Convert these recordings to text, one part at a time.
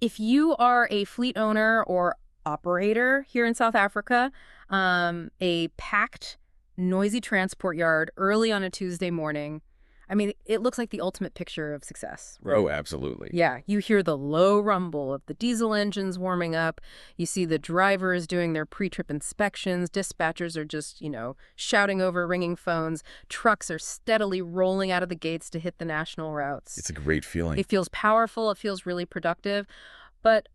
If you are a fleet owner or operator here in South Africa, a packed, noisy transport yard early on a Tuesday morning, I mean, it looks like the ultimate picture of success, right? Oh, absolutely. Yeah, you hear the low rumble of the diesel engines warming up. You see the drivers doing their pre-trip inspections. Dispatchers are just, shouting over ringing phones. Trucks are steadily rolling out of the gates to hit the national routes. It's a great feeling. It feels powerful. It feels really productive. But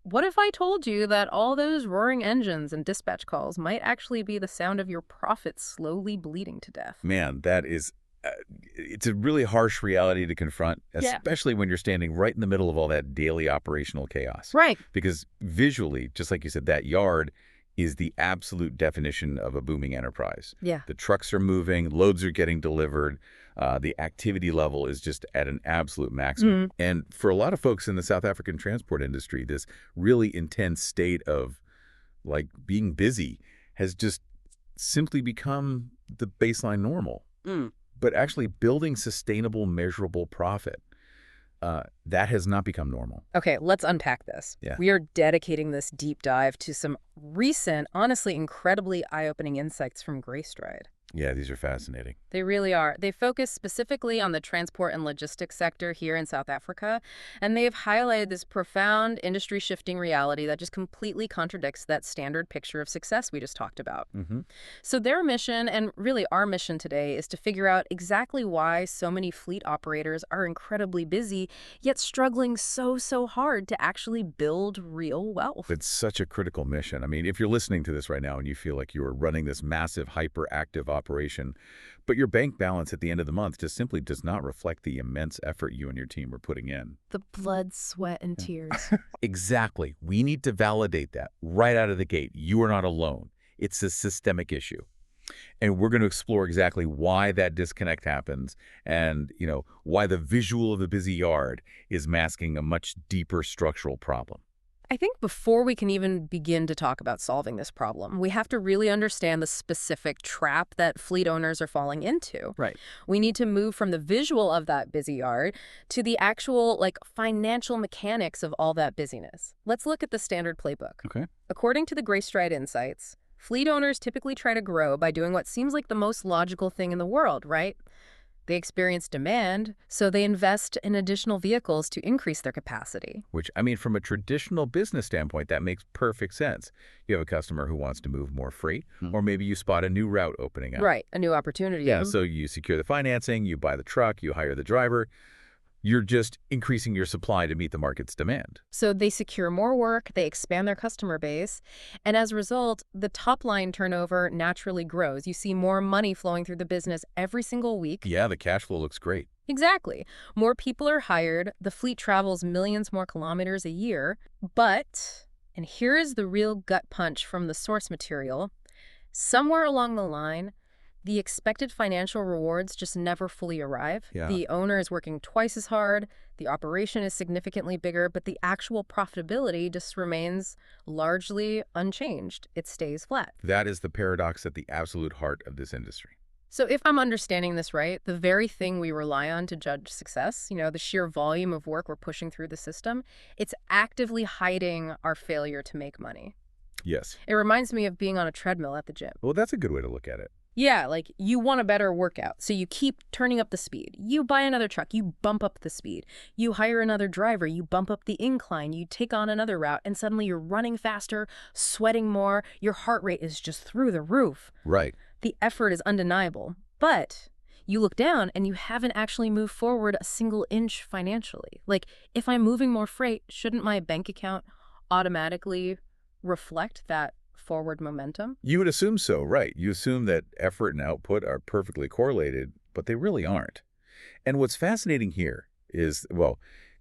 what if I told you that all those roaring engines and dispatch calls might actually be the sound of your profits slowly bleeding to death? Man, that is it's a really harsh reality to confront, Yeah. especially when you're standing right in the middle of all that daily operational chaos. Right. Because visually, just like you said, that yard is the absolute definition of a booming enterprise. Yeah. The trucks are moving, loads are getting delivered, the activity level is just at an absolute maximum. And for a lot of folks in the South African transport industry, this really intense state of like being busy has just simply become the baseline normal. But actually building sustainable, measurable profit, that has not become normal. Okay, let's unpack this. Yeah. We are dedicating this deep dive to some recent, honestly incredibly eye-opening insights from Greystride. Yeah, these are fascinating. They really are. They focus specifically on the transport and logistics sector here in South Africa, and they have highlighted this profound industry-shifting reality that just completely contradicts that standard picture of success we just talked about. So their mission, and really our mission today, is to figure out exactly why so many fleet operators are incredibly busy, yet struggling so hard to actually build real wealth. It's such a critical mission. I mean, if you're listening to this right now and you feel like you are running this massive, hyperactive operation, but your bank balance at the end of the month just simply does not reflect the immense effort you and your team are putting in. The blood, sweat, and tears. Exactly. We need to validate that right out of the gate. You are not alone. It's a systemic issue. And we're going to explore exactly why that disconnect happens and, why the visual of the busy yard is masking a much deeper structural problem. I think before we can even begin to talk about solving this problem, we have to really understand the specific trap that fleet owners are falling into. Right. We need to move from the visual of that busy yard to the actual, financial mechanics of all that busyness. Let's look at the standard playbook. Okay. According to the Greystride Insights, fleet owners typically try to grow by doing what seems like the most logical thing in the world, right? They experience demand, so they invest in additional vehicles to increase their capacity. Which, I mean, from a traditional business standpoint, that makes perfect sense. You have a customer who wants to move more freight, or maybe you spot a new route opening up. Right, a new opportunity. Yeah, so you secure the financing, you buy the truck, you hire the driver. You're just increasing your supply to meet the market's demand. So they secure more work, they expand their customer base, and as a result, the top-line turnover naturally grows. You see more money flowing through the business every single week. Yeah, the cash flow looks great. Exactly. More people are hired, the fleet travels millions more kilometers a year, but, and here is the real gut punch from the source material, somewhere along the line, the expected financial rewards just never fully arrive. Yeah. The owner is working twice as hard, the operation is significantly bigger, but the actual profitability just remains largely unchanged. It stays flat. That is the paradox at the absolute heart of this industry. So if I'm understanding this right, the very thing we rely on to judge success, the sheer volume of work we're pushing through the system, it's actively hiding our failure to make money. Yes. It reminds me of being on a treadmill at the gym. Well, that's a good way to look at it. Yeah, you want a better workout, so you keep turning up the speed. You buy another truck, you bump up the speed. You hire another driver, you bump up the incline, you take on another route, and suddenly you're running faster, sweating more, your heart rate is just through the roof. Right. The effort is undeniable, but you look down and you haven't actually moved forward a single inch financially. If I'm moving more freight, shouldn't my bank account automatically reflect that forward momentum? You would assume so, right. You assume that effort and output are perfectly correlated, but they really aren't. And what's fascinating here is,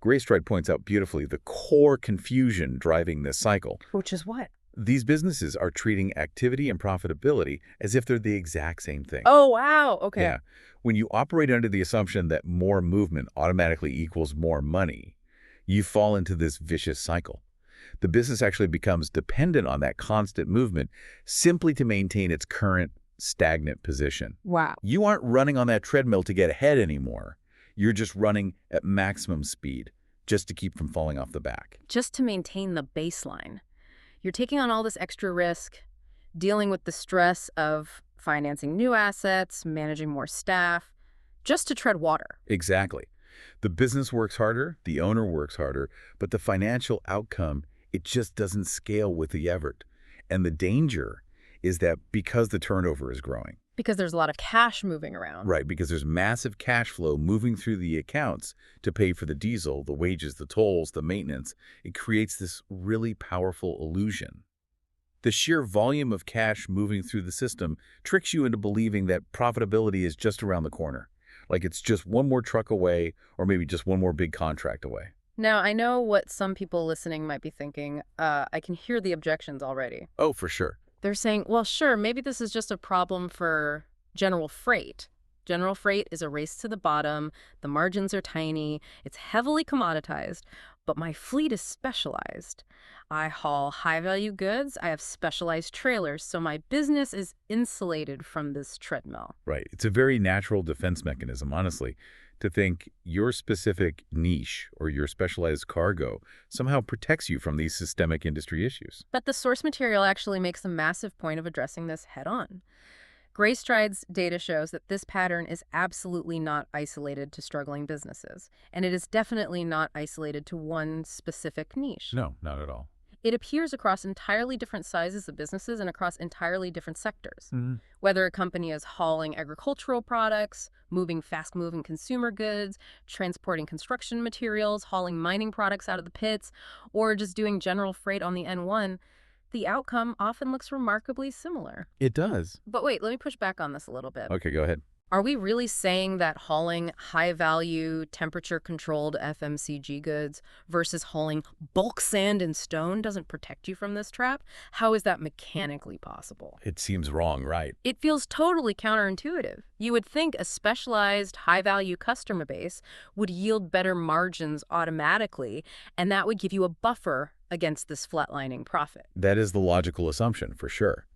Greystride points out beautifully the core confusion driving this cycle. Which is what? These businesses are treating activity and profitability as if they're the exact same thing. Oh, wow. Okay. Yeah. When you operate under the assumption that more movement automatically equals more money, you fall into this vicious cycle. The business actually becomes dependent on that constant movement simply to maintain its current stagnant position. Wow. You aren't running on that treadmill to get ahead anymore. You're just running at maximum speed, just to keep from falling off the back. Just to maintain the baseline. You're taking on all this extra risk, dealing with the stress of financing new assets, managing more staff, just to tread water. Exactly. The business works harder, the owner works harder, but the financial outcome, it just doesn't scale with the effort. And the danger is that because the turnover is growing. Because there's a lot of cash moving around. Right, because there's massive cash flow moving through the accounts to pay for the diesel, the wages, the tolls, the maintenance. It creates this really powerful illusion. The sheer volume of cash moving through the system tricks you into believing that profitability is just around the corner. Like it's just one more truck away or maybe just one more big contract away. Now, I know what some people listening might be thinking. I can hear the objections already. Oh, for sure. They're saying, well, sure, maybe this is just a problem for general freight. General freight is a race to the bottom. The margins are tiny. It's heavily commoditized. But my fleet is specialized. I haul high-value goods. I have specialized trailers. So my business is insulated from this treadmill. Right. It's a very natural defense mechanism, honestly, to think your specific niche or your specialized cargo somehow protects you from these systemic industry issues. But the source material actually makes a massive point of addressing this head-on. Greystride's data shows that this pattern is absolutely not isolated to struggling businesses, and it is definitely not isolated to one specific niche. No, not at all. It appears across entirely different sizes of businesses and across entirely different sectors. Mhm. Whether a company is hauling agricultural products, moving fast-moving consumer goods, transporting construction materials, hauling mining products out of the pits, or just doing general freight on the N1, the outcome often looks remarkably similar. It does. But wait, let me push back on this a little bit. Okay, go ahead. Are we really saying that hauling high-value, temperature-controlled FMCG goods versus hauling bulk sand and stone doesn't protect you from this trap? How is that mechanically possible? It seems wrong, right? It feels totally counterintuitive. You would think a specialized, high-value customer base would yield better margins automatically, and that would give you a buffer against this flatlining profit. That is the logical assumption, for sure.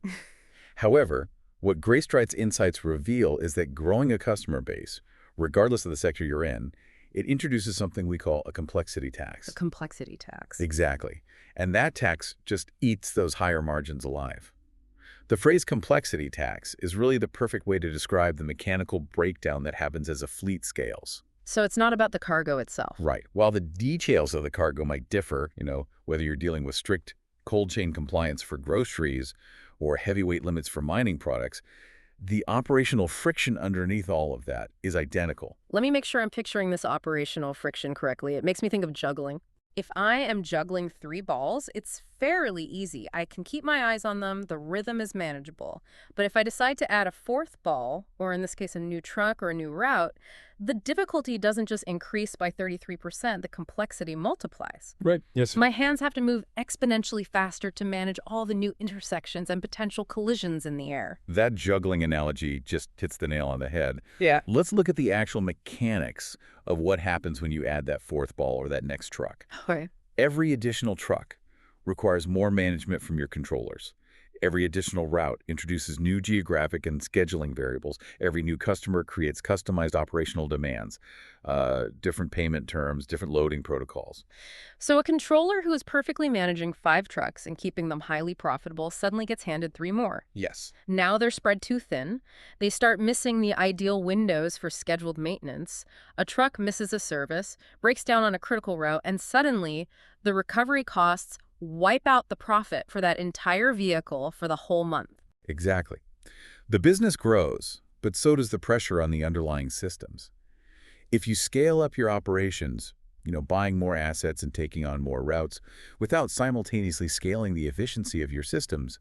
However, what Greystride's insights reveal is that growing a customer base, regardless of the sector you're in, it introduces something we call a complexity tax. A complexity tax. Exactly. And that tax just eats those higher margins alive. The phrase complexity tax is really the perfect way to describe the mechanical breakdown that happens as a fleet scales. So it's not about the cargo itself. Right. While the details of the cargo might differ, whether you're dealing with strict cold chain compliance for groceries or heavyweight limits for mining products, the operational friction underneath all of that is identical. Let me make sure I'm picturing this operational friction correctly. It makes me think of juggling. If I am juggling 3 balls, it's fairly easy. I can keep my eyes on them. The rhythm is manageable. But if I decide to add a 4th ball, or in this case a new truck or a new route, the difficulty doesn't just increase by 33%, the complexity multiplies. Right. Yes. My hands have to move exponentially faster to manage all the new intersections and potential collisions in the air. That juggling analogy just hits the nail on the head. Yeah. Let's look at the actual mechanics of what happens when you add that 4th ball or that next truck. Okay. Every additional truck requires more management from your controllers. Every additional route introduces new geographic and scheduling variables. Every new customer creates customized operational demands, different payment terms, different loading protocols. So a controller who is perfectly managing 5 trucks and keeping them highly profitable suddenly gets handed 3 more. Yes. Now they're spread too thin. They start missing the ideal windows for scheduled maintenance. A truck misses a service, breaks down on a critical route, and suddenly the recovery costs wipe out the profit for that entire vehicle for the whole month. Exactly. The business grows, but so does the pressure on the underlying systems. If you scale up your operations, buying more assets and taking on more routes, without simultaneously scaling the efficiency of your systems,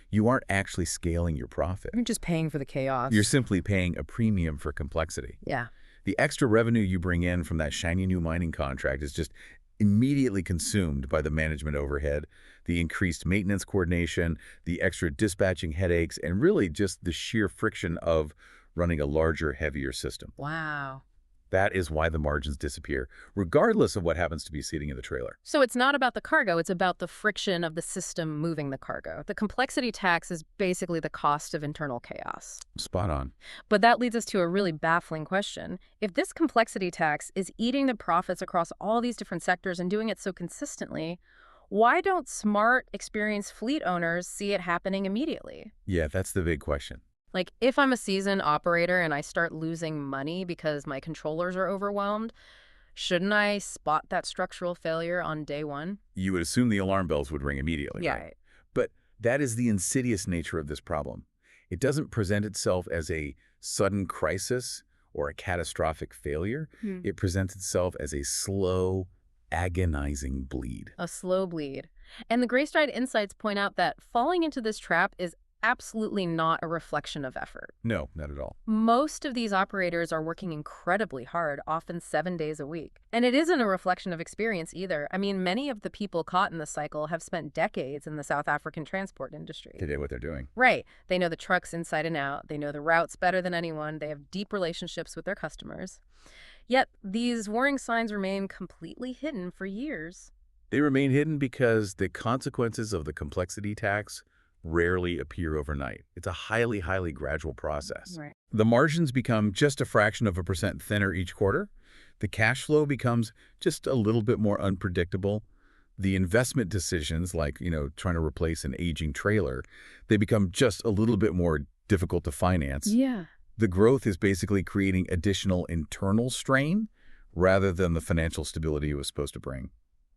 you aren't actually scaling your profit. You're just paying for the chaos. You're simply paying a premium for complexity. Yeah. The extra revenue you bring in from that shiny new mining contract is just immediately consumed by the management overhead, the increased maintenance coordination, the extra dispatching headaches, and really just the sheer friction of running a larger, heavier system. Wow. That is why the margins disappear, regardless of what happens to be seating in the trailer. So it's not about the cargo, it's about the friction of the system moving the cargo. The complexity tax is basically the cost of internal chaos. Spot on. But that leads us to a really baffling question. If this complexity tax is eating the profits across all these different sectors and doing it so consistently, why don't smart, experienced fleet owners see it happening immediately? Yeah, that's the big question. Like, if I'm a seasoned operator and I start losing money because my controllers are overwhelmed, shouldn't I spot that structural failure on day one? You would assume the alarm bells would ring immediately, Yeah. right? But that is the insidious nature of this problem. It doesn't present itself as a sudden crisis or a catastrophic failure. It presents itself as a slow, agonizing bleed. A slow bleed. And the Greystride insights point out that falling into this trap is absolutely not a reflection of effort. No, not at all. Most of these operators are working incredibly hard, often 7 days a week. And it isn't a reflection of experience either. I mean, many of the people caught in the cycle have spent decades in the South African transport industry. They did what they're doing. Right. They know the trucks inside and out. They know the routes better than anyone. They have deep relationships with their customers. Yet, these warning signs remain completely hidden for years. They remain hidden because the consequences of the complexity tax rarely appear overnight. It's a highly, highly gradual process. Right. The margins become just a fraction of a percent thinner each quarter. The cash flow becomes just a little bit more unpredictable. The investment decisions, like, trying to replace an aging trailer, they become just a little bit more difficult to finance. Yeah. The growth is basically creating additional internal strain rather than the financial stability it was supposed to bring.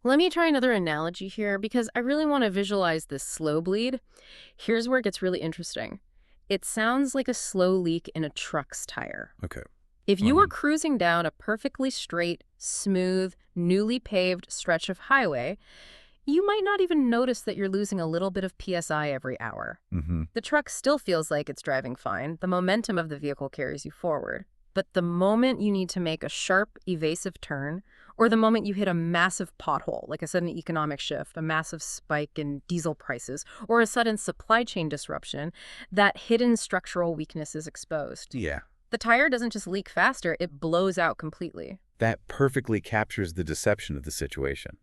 Let me try another analogy here because I really want to visualize this slow bleed. Here's where it gets really interesting. It sounds like a slow leak in a truck's tire. Okay. If you were cruising down a perfectly straight, smooth, newly paved stretch of highway, you might not even notice that you're losing a little bit of PSI every hour. The truck still feels like it's driving fine. The momentum of the vehicle carries you forward. But the moment you need to make a sharp, evasive turn, or the moment you hit a massive pothole, like a sudden economic shift, a massive spike in diesel prices, or a sudden supply chain disruption, that hidden structural weakness is exposed. Yeah. The tire doesn't just leak faster, it blows out completely. That perfectly captures the deception of the situation.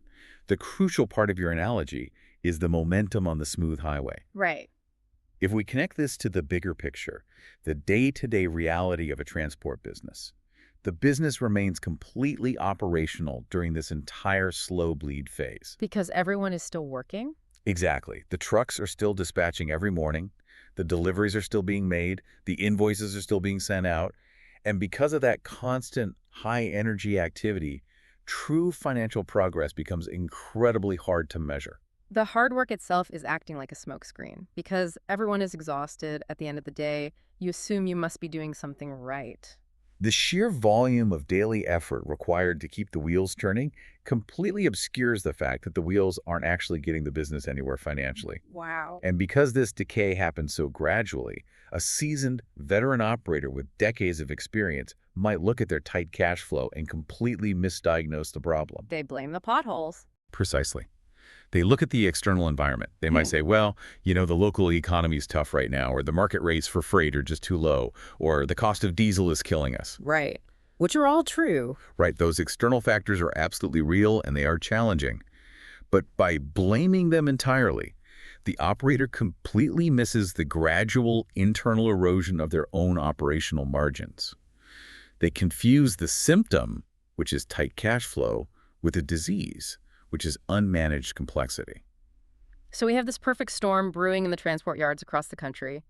The crucial part of your analogy is the momentum on the smooth highway. Right. If we connect this to the bigger picture, the day-to-day reality of a transport business, the business remains completely operational during this entire slow bleed phase. Because everyone is still working? Exactly. The trucks are still dispatching every morning, the deliveries are still being made, the invoices are still being sent out, and because of that constant high-energy activity, true financial progress becomes incredibly hard to measure. The hard work itself is acting like a smokescreen. Because everyone is exhausted at the end of the day, you assume you must be doing something right. The sheer volume of daily effort required to keep the wheels turning completely obscures the fact that the wheels aren't actually getting the business anywhere financially. Wow. And because this decay happens so gradually, a seasoned veteran operator with decades of experience might look at their tight cash flow and completely misdiagnose the problem. They blame the potholes. Precisely. They look at the external environment. They might say, well, the local economy is tough right now, or the market rates for freight are just too low, or the cost of diesel is killing us. Right. Which are all true. Right, those external factors are absolutely real and they are challenging. But by blaming them entirely, the operator completely misses the gradual internal erosion of their own operational margins. They confuse the symptom, which is tight cash flow, with a disease, which is unmanaged complexity. So we have this perfect storm brewing in the transport yards across the country.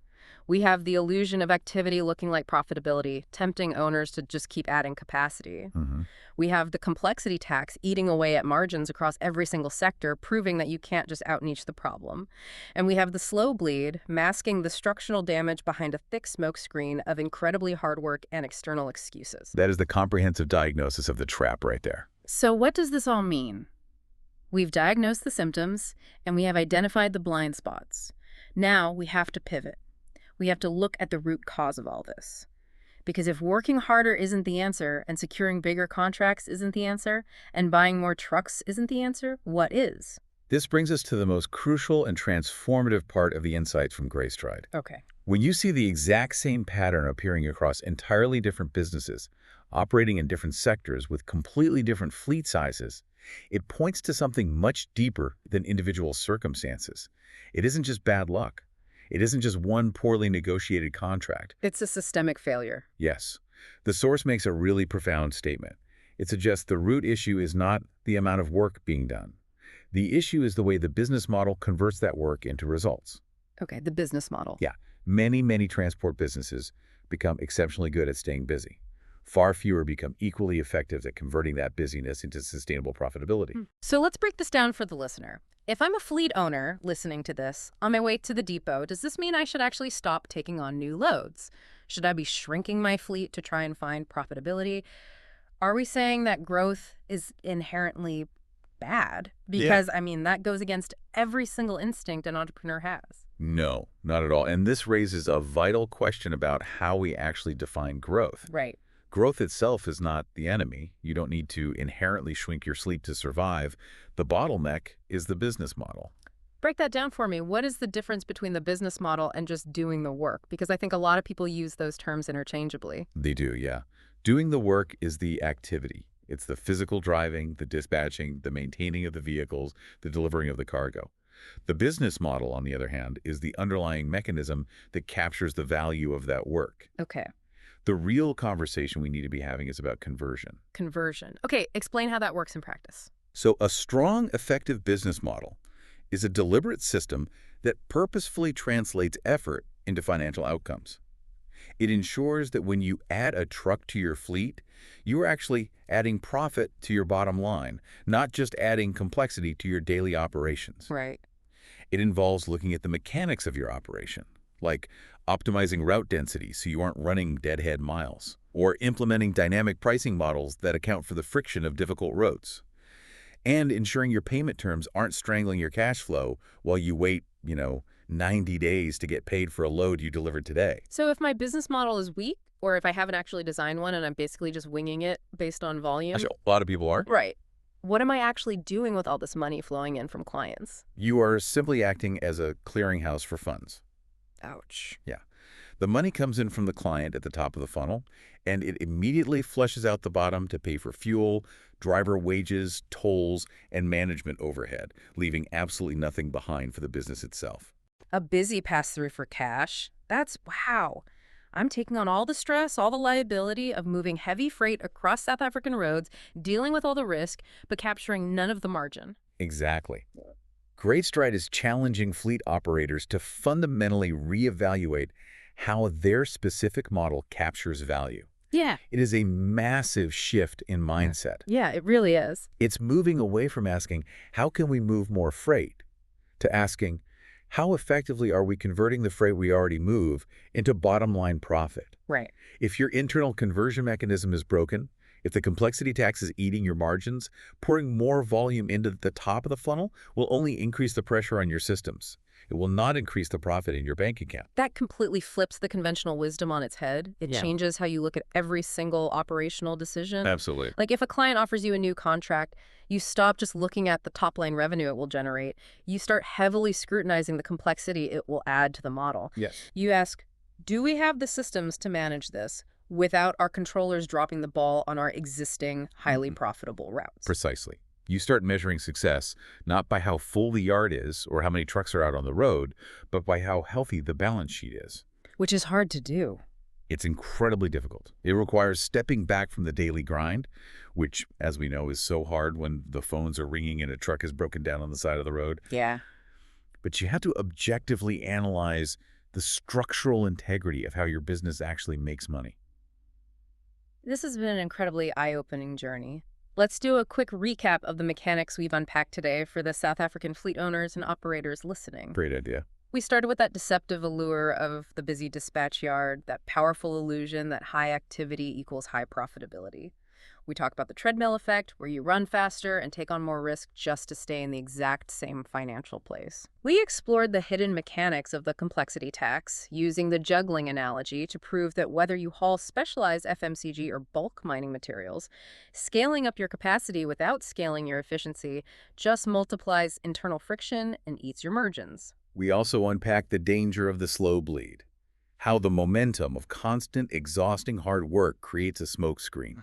We have the illusion of activity looking like profitability, tempting owners to just keep adding capacity. We have the complexity tax eating away at margins across every single sector, proving that you can't just out-niche the problem. And we have the slow bleed, masking the structural damage behind a thick smokescreen of incredibly hard work and external excuses. That is the comprehensive diagnosis of the trap right there. So what does this all mean? We've diagnosed the symptoms, and we have identified the blind spots. Now we have to pivot. We have to look at the root cause of all this. Because if working harder isn't the answer, and securing bigger contracts isn't the answer, and buying more trucks isn't the answer, what is? This brings us to the most crucial and transformative part of the insights from Greystride. Okay. When you see the exact same pattern appearing across entirely different businesses, operating in different sectors with completely different fleet sizes, it points to something much deeper than individual circumstances. It isn't just bad luck. It isn't just one poorly negotiated contract. It's a systemic failure. Yes, the source makes a really profound statement. It suggests the root issue is not the amount of work being done. The issue is the way the business model converts that work into results. Okay, the business model. Yeah, many transport businesses become exceptionally good at staying busy. Far fewer become equally effective at converting that busyness into sustainable profitability. So let's break this down for the listener. If I'm a fleet owner listening to this on my way to the depot, does this mean I should actually stop taking on new loads? Should I be shrinking my fleet to try and find profitability? Are we saying that growth is inherently bad? Because, I mean, that goes against every single instinct an entrepreneur has. No, not at all. And this raises a vital question about how we actually define growth. Right. Growth itself is not the enemy. You don't need to inherently shrink your fleet to survive. The bottleneck is the business model. Break that down for me. What is the difference between the business model and just doing the work? Because I think a lot of people use those terms interchangeably. They do, yeah. Doing the work is the activity. It's the physical driving, the dispatching, the maintaining of the vehicles, the delivering of the cargo. The business model, on the other hand, is the underlying mechanism that captures the value of that work. Okay. The real conversation we need to be having is about conversion. Conversion. Okay, explain how that works in practice. So a strong, effective business model is a deliberate system that purposefully translates effort into financial outcomes. It ensures that when you add a truck to your fleet, you are actually adding profit to your bottom line, not just adding complexity to your daily operations. Right. It involves looking at the mechanics of your operation, like optimizing route density so you aren't running deadhead miles, or implementing dynamic pricing models that account for the friction of difficult roads, and ensuring your payment terms aren't strangling your cash flow while you wait, 90 days to get paid for a load you delivered today. So if my business model is weak, or if I haven't actually designed one and I'm basically just winging it based on volume. Actually, a lot of people are. Right. What am I actually doing with all this money flowing in from clients? You are simply acting as a clearinghouse for funds. Ouch. Yeah. The money comes in from the client at the top of the funnel, and it immediately flushes out the bottom to pay for fuel, driver wages, tolls, and management overhead, leaving absolutely nothing behind for the business itself. A busy pass-through for cash. Wow. I'm taking on all the stress, all the liability of moving heavy freight across South African roads, dealing with all the risk, but capturing none of the margin. Exactly. Greystride is challenging fleet operators to fundamentally reevaluate how their specific model captures value. Yeah. It is a massive shift in mindset. Yeah, it really is. It's moving away from asking, how can we move more freight, to asking, how effectively are we converting the freight we already move into bottom-line profit? Right. If your internal conversion mechanism is broken, if the complexity tax is eating your margins, pouring more volume into the top of the funnel will only increase the pressure on your systems. It will not increase the profit in your bank account. That completely flips the conventional wisdom on its head. It changes how you look at every single operational decision. Absolutely. Like if a client offers you a new contract, you stop just looking at the top line revenue it will generate. You start heavily scrutinizing the complexity it will add to the model. Yes. You ask, do we have the systems to manage this without our controllers dropping the ball on our existing highly profitable routes? Precisely. You start measuring success not by how full the yard is or how many trucks are out on the road, but by how healthy the balance sheet is. Which is hard to do. It's incredibly difficult. It requires stepping back from the daily grind, which, as we know, is so hard when the phones are ringing and a truck is broken down on the side of the road. Yeah. But you have to objectively analyze the structural integrity of how your business actually makes money. This has been an incredibly eye-opening journey. Let's do a quick recap of the mechanics we've unpacked today for the South African fleet owners and operators listening. Great idea. We started with that deceptive allure of the busy dispatch yard, that powerful illusion that high activity equals high profitability. We talked about the treadmill effect, where you run faster and take on more risk just to stay in the exact same financial place. We explored the hidden mechanics of the complexity tax, using the juggling analogy to prove that whether you haul specialized FMCG or bulk mining materials, scaling up your capacity without scaling your efficiency just multiplies internal friction and eats your margins. We also unpacked the danger of the slow bleed. how the momentum of constant, exhausting hard work creates a smokescreen.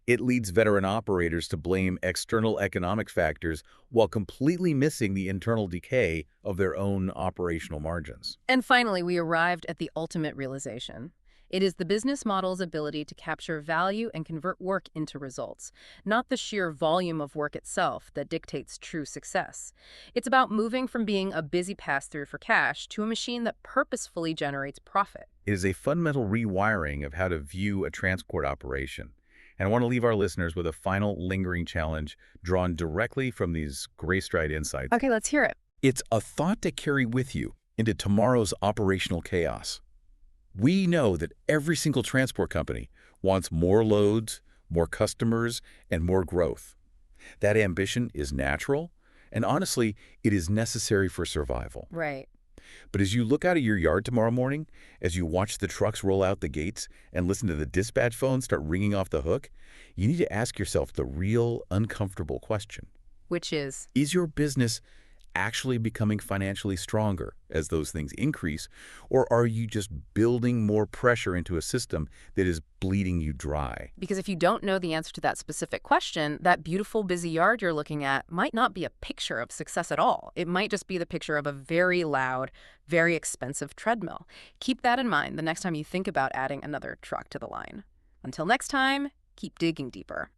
It leads veteran operators to blame external economic factors while completely missing the internal decay of their own operational margins. And finally, we arrived at the ultimate realization. It is the business model's ability to capture value and convert work into results, not the sheer volume of work itself that dictates true success. It's about moving from being a busy pass-through for cash to a machine that purposefully generates profit. It is a fundamental rewiring of how to view a transport operation. And I want to leave our listeners with a final lingering challenge drawn directly from these Greystride insights. Okay, let's hear it. It's a thought to carry with you into tomorrow's operational chaos. We know that every single transport company wants more loads, more customers, and more growth. That ambition is natural, and honestly, it is necessary for survival. Right. But as you look out of your yard tomorrow morning, as you watch the trucks roll out the gates and listen to the dispatch phone start ringing off the hook, you need to ask yourself the real uncomfortable question. Which is? Is your business actually becoming financially stronger as those things increase, or are you just building more pressure into a system that is bleeding you dry? Because if you don't know the answer to that specific question, that beautiful busy yard you're looking at might not be a picture of success at all. It might just be the picture of a very loud, very expensive treadmill. Keep that in mind the next time you think about adding another truck to the line. Until next time, keep digging deeper.